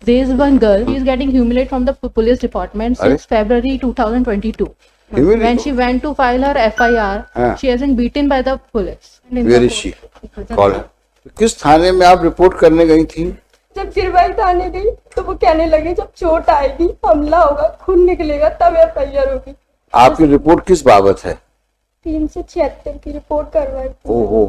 There is one girl. She is getting humiliated from the police department since February 2022. When she went to file her FIR, she has been beaten by the police. Where is she? Call her. किस थाने में आप report करने गई थी? जब गिरवाई थाने गई तो वो कहने लगे जब चोट आएगी, हमला होगा, खून निकलेगा तब FIR होगी। आपकी रिपोर्ट किस बाबत है? 376 की रिपोर्ट करवाई। ओहो।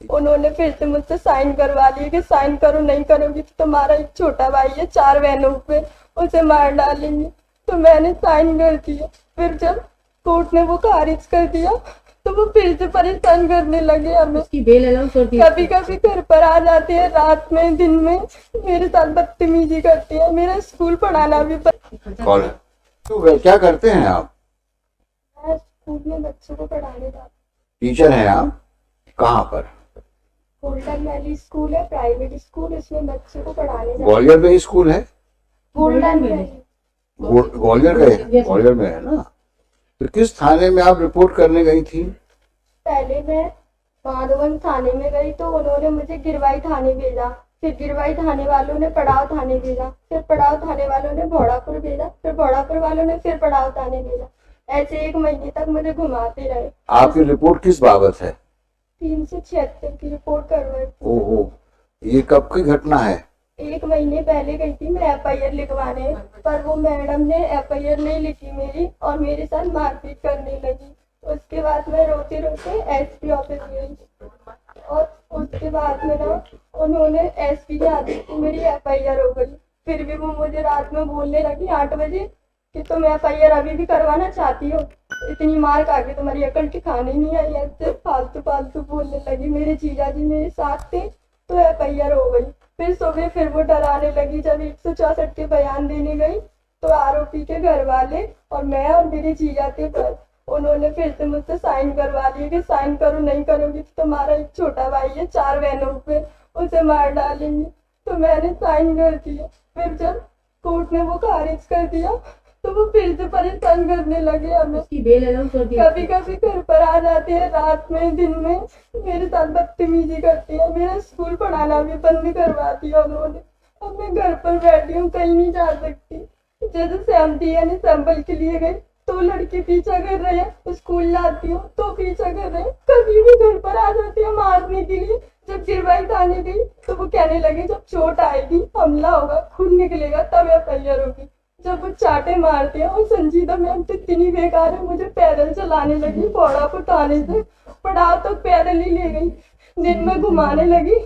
उन्होंने फिर से मुझसे साइन करवा लिए कि साइन करो, नहीं करोगी तो तुम्हारा एक छोटा भाई है 4 बहनों पे, उसे मार डालेंगे। तो मैंने साइन कर दिया। फिर जब कोर्ट ने वो खारिज कर दिया तो वो फिर से परेशान करने लगे हमें। कभी कभी घर पर आ जाते हैं रात में, दिन में मेरे साथ बदतमीजी करते हैं। मेरा स्कूल पढ़ाना भी तो क्या करते हैं आप? मैं स्कूल में बच्चों को पढ़ाने जाती हूँ। टीचर हैं आप? कहाँ पर? गोल्डन वैली स्कूल है, प्राइवेट स्कूल, इसमें बच्चों को पढ़ाने जाती हूँ। ग्वालियर में ही स्कूल है? गोल्डन वैली ग्वालियर का है? ग्वालियर में है ना। तो किस थाने में आप रिपोर्ट करने गई थी? पहले मैं माधवन थाने में गई तो उन्होंने मुझे गिरवाई थाने भेजा। फिर गिरवाई थाने वालों ने पड़ाव थाने भेजा। फिर पड़ाव थाने वालों ने भोड़ापुर भेजा। फिर भोड़ापुर वालों ने फिर पड़ाव थाने भेजा। ऐसे 1 महीने तक मुझे घुमाते रहे। आपकी रिपोर्ट किस बाबत है? 376 की रिपोर्ट करवाई। ओहो, ये कब की घटना है? 1 महीने पहले गई थी मैं FIR लिखवाने, पर वो मैडम ने FIR नहीं लिखी मेरी और मेरे साथ मारपीट करने लगी। उसके बाद मैं रोते रोते SP ऑफिस गई और उसके बाद में ना उन्होंने SP के आदेश से मेरी FIR हो गई। फिर भी वो मुझे रात में बोलने लगी 8 बजे कि तुम FIR अभी भी करवाना चाहती हो, इतनी मार खा के तुम्हारी अकल ठिकाने नहीं आई। ऐसे फालतू फालतू बोलने लगी। मेरे जीजा जी मेरे साथ थे तो FIR हो गई। फिर सुबह फिर वो डराने लगी। जब 164 के बयान देने गई तो आरोपी के घर वाले और मैं और मेरे जीजा थे पर उन्होंने फिर से मुझसे साइन करवा लिए कि साइन करो, नहीं करोगी तो तुम्हारा एक छोटा भाई है 4 बहनों पे, उसे मार डालेंगे। तो मैंने साइन कर दिया। फिर जब कोर्ट ने वो खारिज कर दिया तो वो फिर से परेशान करने लगे हमें। कभी कभी घर पर आ जाते हैं रात में, दिन में मेरे साथ बदतमीजी करते हैं। मेरा स्कूल पढ़ाना भी बंद करवा दिया उन्होंने। अब मैं घर पर बैठी हूँ, कहीं नहीं जा सकती। जैसे सहमति यानी सैंपल के लिए गई तो लड़के पीछा कर रहे हैं, स्कूल जाती हूँ तो पीछा कर रहे हैं। कभी भी घर पर आ जाते हैं मारने के लिए। जब गिरवाई थाने गई तो वो कहने लगे जब चोट आएगी, हमला होगा, खून निकलेगा तब FIR होगी। जब वो चाटे मारते हैं और संजीदा मैम तो इतनी बेकार है, मुझे पैदल चलाने लगी। भोड़ापुर थाने से पड़ाव तक पैदल ही ले गई। दिन में घुमाने लगी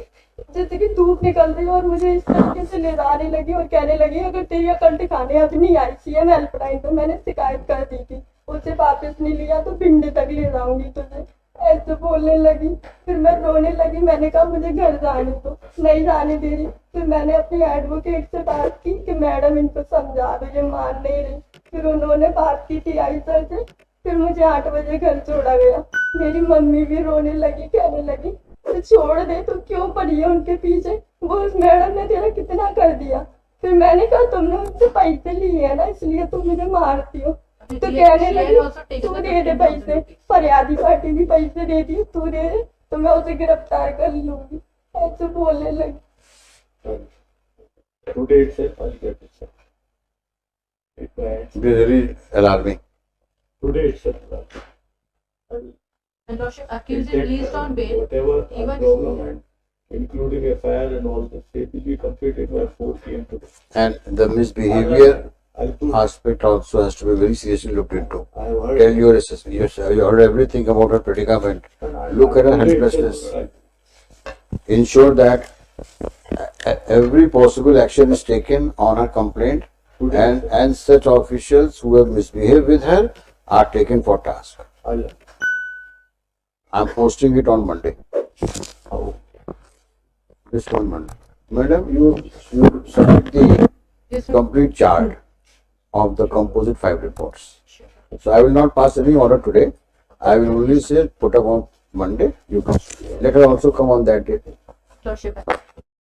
जैसे कि धूप निकल रही और मुझे इस तरीके से ले जाने लगी और कहने लगी अगर तेरी अकल ठिकाने अब नहीं आई CM हेल्पलाइन तो मैंने शिकायत कर दी थी, उसे वापस नहीं लिया तो भिंडी तक ले जाऊंगी तुझे, ऐसे बोलने लगी। फिर मैं रोने लगी। मैंने कहा मुझे घर जाने दो, नहीं जाने दे रही। फिर मैंने अपनी एडवोकेट से बात की कि मैडम इनको समझा दो, ये मान नहीं रही। फिर उन्होंने बात की TI सर से। फिर मुझे 8 बजे घर छोड़ा गया। मेरी मम्मी भी रोने लगी, कहने लगी तो छोड़ दे, तो क्यों पड़ी है उनके पीछे, वो उस मैडम ने तेरा कितना कर दिया। फिर मैंने कहा तुमने उनसे पैसे लिए है ना, इसलिए तुम मुझे मारती हो। तो कहने लगी तू दे दे पैसे, फरियादी पार्टी भी पैसे दे दी, तू दे दे तो मैं उसे गिरफ्तार कर लूंगी, ऐसे बोलने लगी। Today itself, I'll get it, sir. It is very alarming. Today itself, And Lordship, accused is released on bail. whatever Even government, including FIR and all this, it will be completed by 4 PM today. And the misbehavior I'll put, aspect also has to be very seriously looked into. I have heard. Tell your assessment. You heard everything about her predicament. and I- Look at her today helplessness. itself, Ensure that every possible action is taken on her complaint, and such officials who have misbehaved with her are taken for task. I'm posting it on Monday. This one Monday. Madam, you submit the complete chart of the composite 5 reports. So I will not pass any order today. I will only say put up on Monday. You come. Let her also come on that day. Lordship.